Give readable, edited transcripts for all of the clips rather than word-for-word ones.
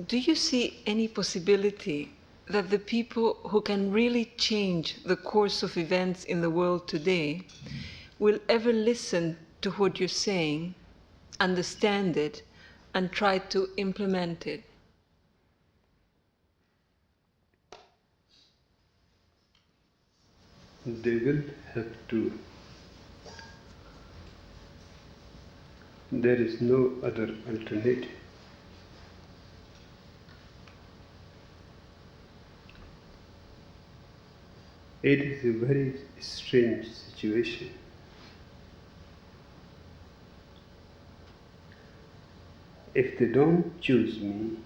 do you see any possibility that the people who can really change the course of events in the world today will ever listen to what you're saying, understand it, and try to implement it? They will have to. There is no other alternative. It is a very strange situation. If they don't choose me,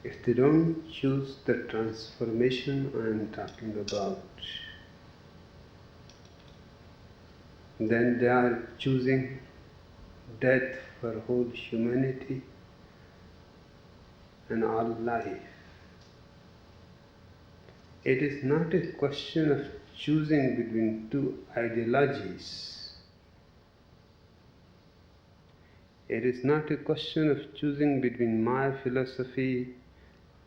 if they don't choose the transformation I am talking about, then they are choosing death for whole humanity and all life. It is not a question of choosing between two ideologies. It is not a question of choosing between my philosophy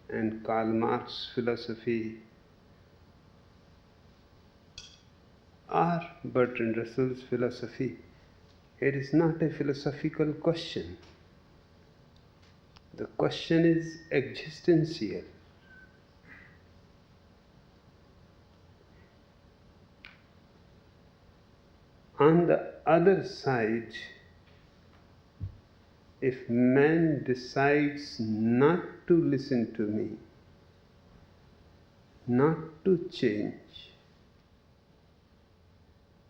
and Karl Marx's philosophy or Bertrand Russell's philosophy. It is not a philosophical question. The question is existential. On the other side, if man decides not to listen to me, not to change,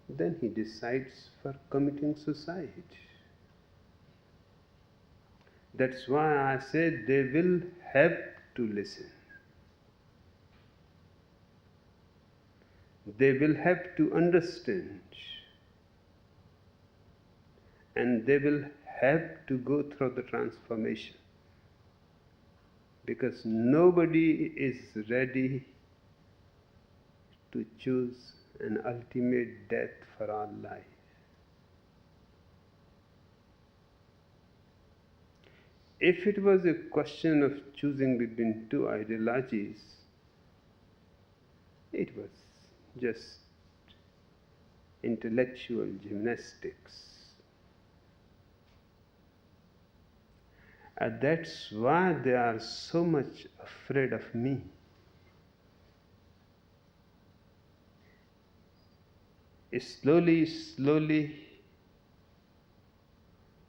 then he decides for committing suicide. That's why I said they will have to listen. They will have to understand. And they will have to go through the transformation. Because nobody is ready to choose an ultimate death for all life. If it was a question of choosing between two ideologies, it was just intellectual gymnastics. And that's why they are so much afraid of me. Slowly,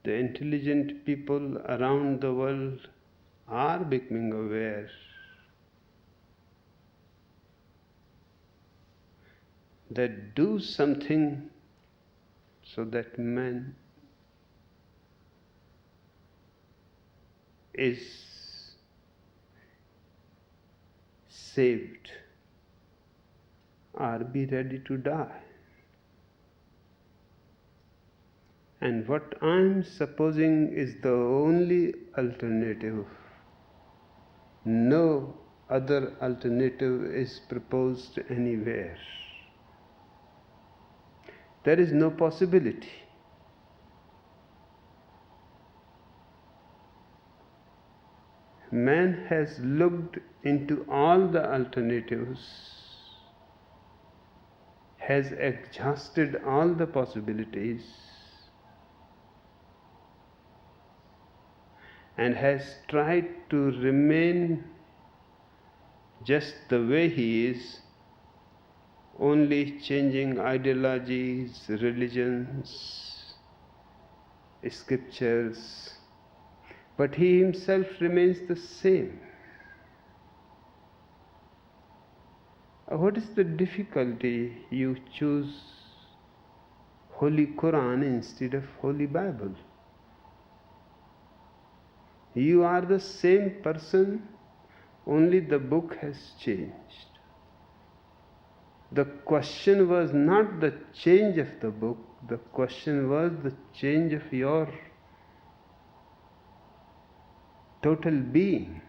the intelligent people around the world are becoming aware that do something so that man is saved or be ready to die. And what I'm supposing is the only alternative. No other alternative is proposed anywhere. There is no possibility. Man has looked into all the alternatives, has exhausted all the possibilities, and has tried to remain just the way he is, only changing ideologies, religions, scriptures, but he himself remains the same. What is the difficulty? You choose Holy Quran instead of Holy Bible. You are the same person, only the book has changed. The question was not the change of the book, the question was the change of your total being.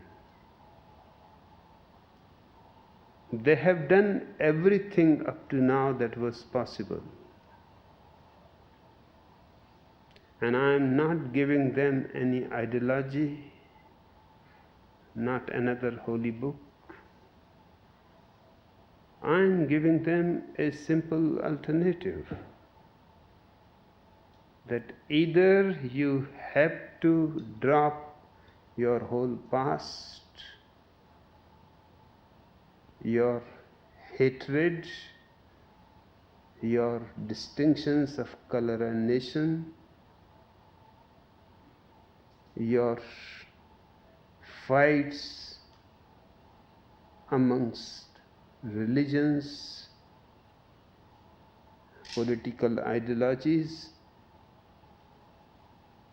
They have done everything up to now that was possible. And I am not giving them any ideology, not another holy book. I am giving them a simple alternative, that either you have to drop your whole past, your hatred, your distinctions of color and nation, your fights amongst religions, political ideologies.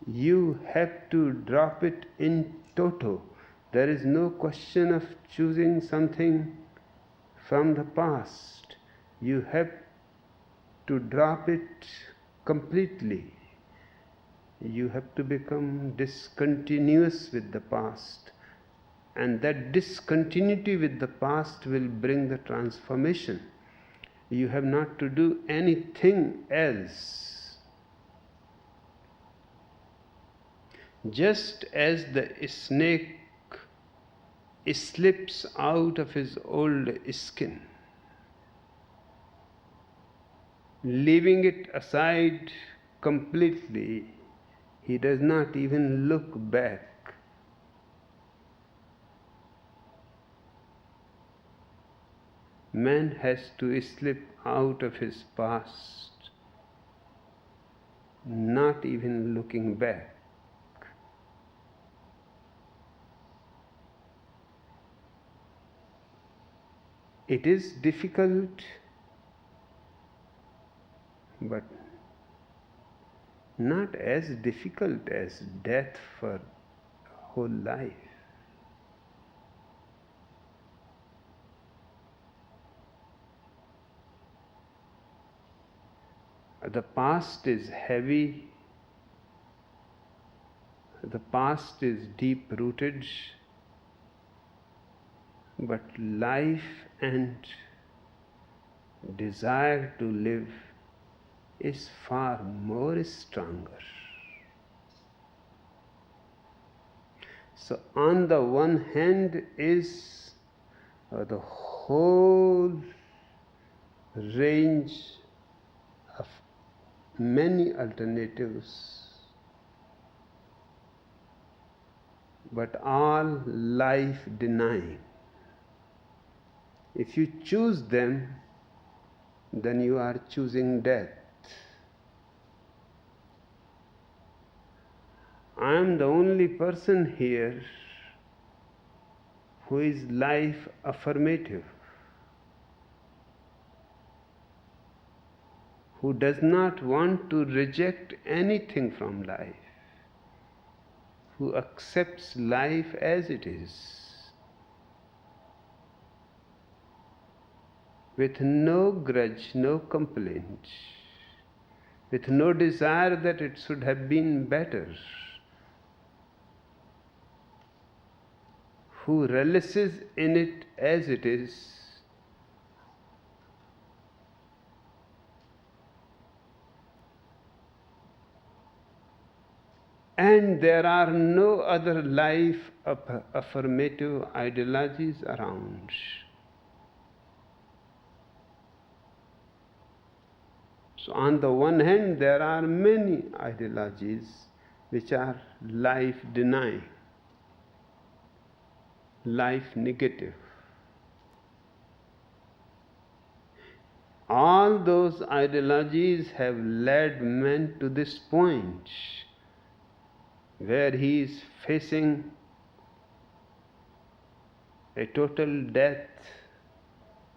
You have to drop it in toto. There is no question of choosing something from the past. You have to drop it completely. You have to become discontinuous with the past, and that discontinuity with the past will bring the transformation. You have not to do anything else. Just as the snake slips out of his old skin, leaving it aside completely, he does not even look back. Man has to slip out of his past, not even looking back. It is difficult, but not as difficult as death for whole life. The past is heavy, the past is deep rooted, but life and desire to live is far more stronger. So on the one hand is the whole range of many alternatives, but all life denying. If you choose them, then you are choosing death. I am the only person here who is life affirmative, who does not want to reject anything from life, who accepts life as it is, with no grudge, no complaint, with no desire that it should have been better, who relishes in it as it is, and there are no other life affirmative ideologies around. So on the one hand, there are many ideologies which are life denying, life negative. All those ideologies have led man to this point where he is facing a total death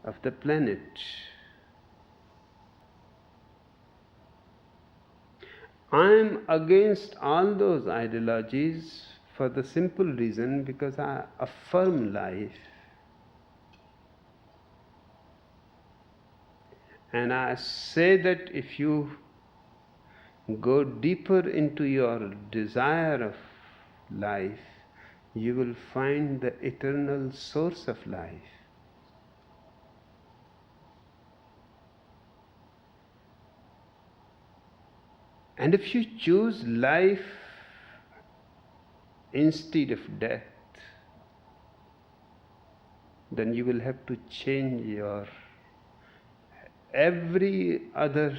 of the planet. I am against all those ideologies for the simple reason because I affirm life. And I say that if you go deeper into your desire of life, you will find the eternal source of life. And if you choose life instead of death, then you will have to change your every other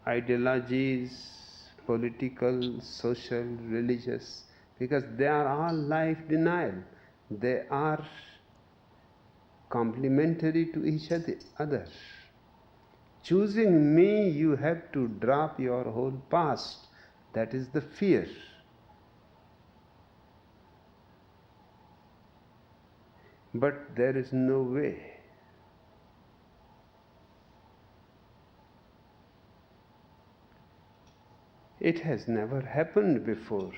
ideologies, political, social, religious, because they are all life denial. They are complementary to each other. Choosing me, you have to drop your whole past. That is the fear. But there is no way. It has never happened before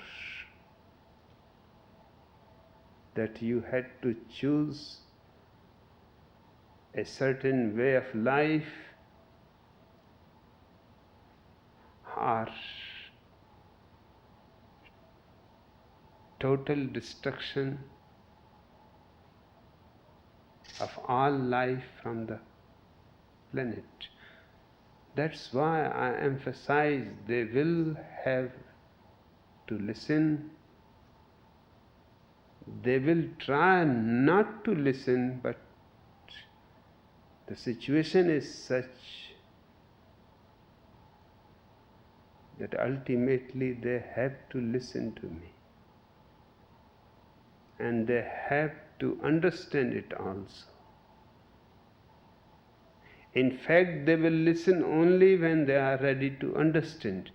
that you had to choose a certain way of life or total destruction of all life from the planet. That's why I emphasize they will have to listen. They will try not to listen, but the situation is such that ultimately they have to listen to me. And they have to understand it also. In fact, they will listen only when they are ready to understand.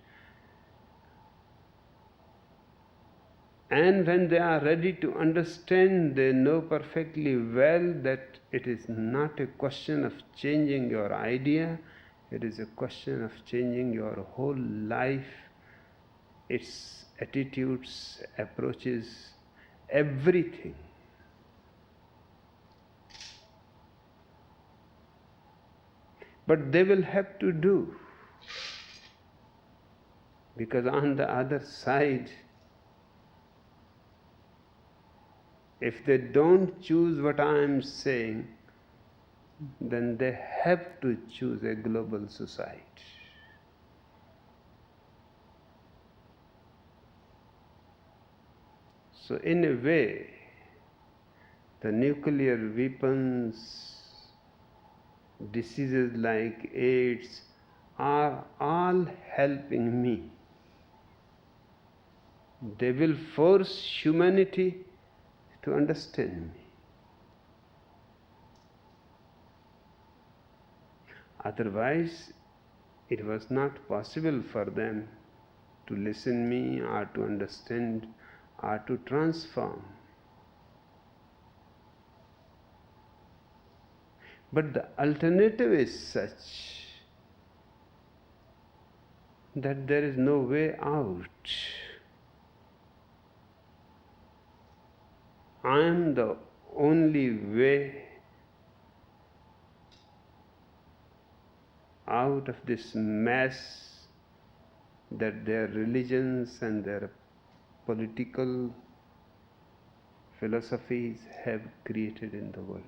And when they are ready to understand, they know perfectly well that it is not a question of changing your idea, it is a question of changing your whole life, its attitudes, approaches, everything. But they will have to do, because on the other side, if they don't choose what I am saying, then they have to choose a global society. So in a way, the nuclear weapons, diseases like AIDS are all helping me. They will force humanity to understand me. Otherwise, it was not possible for them to listen me or to understand or to transform. But the alternative is such that there is no way out. I am the only way out of this mess that their religions and their political philosophies have created in the world.